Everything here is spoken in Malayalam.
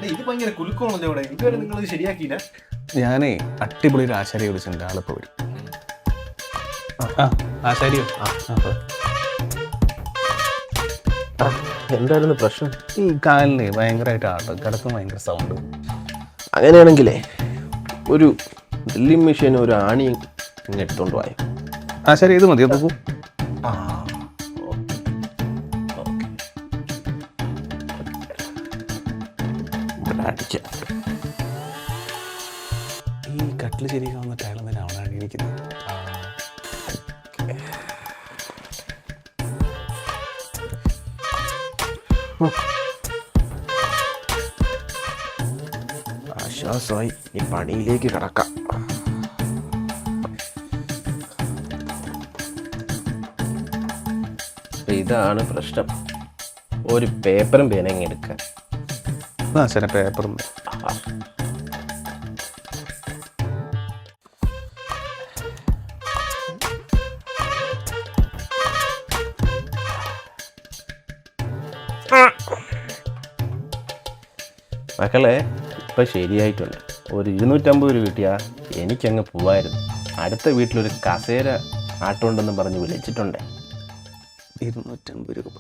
ഇത് ഭയങ്കര കുലുക്കമാണല്ലോ ഇവിടെ. ഇതുവരെ നിങ്ങളത് ശരിയാക്കിയില്ല. ഞാനേ അടിപൊളി ഒരു ആശാരിയെ വിളിച്ചിട്ടുണ്ട്. ആളിപ്പോ വരും. ആശാരിയോ? എന്തായിരുന്നു പ്രശ്നം? ഈ കാലിന് ഭയങ്കരമായിട്ട് ആട്ടം, കിടക്കും ഭയങ്കര സൗണ്ട്. അങ്ങനെയാണെങ്കിലേ ഒരു ഡ്രില്ലിംഗ് മെഷീൻ ഒരു ആണിയും എടുത്തോണ്ട് പോയോ. ആശാരി ഇത് മതിയോ? നോക്കൂ. അടിച്ച ഈ കട്ടില് ശരിയാവുന്ന ടൈളം തന്നെ അവനാണ് ഇരിക്കുന്നത്. ആശ്വാസമായി. ഈ പണിയിലേക്ക് കിടക്കാം. ഇതാണ് പ്രശ്നം. ഒരു പേപ്പറും പേനയും എടുക്കാൻ. ആശാരി പേപ്പറും മക്കളെ ഇപ്പം ശരിയായിട്ടുണ്ട്. ഒരു 250 രൂപ കിട്ടിയാൽ എനിക്കങ്ങ് പോവായിരുന്നു. അടുത്ത വീട്ടിലൊരു കസേര ആട്ടമുണ്ടെന്ന് പറഞ്ഞ് വിളിച്ചിട്ടുണ്ട്. 250 രൂപ.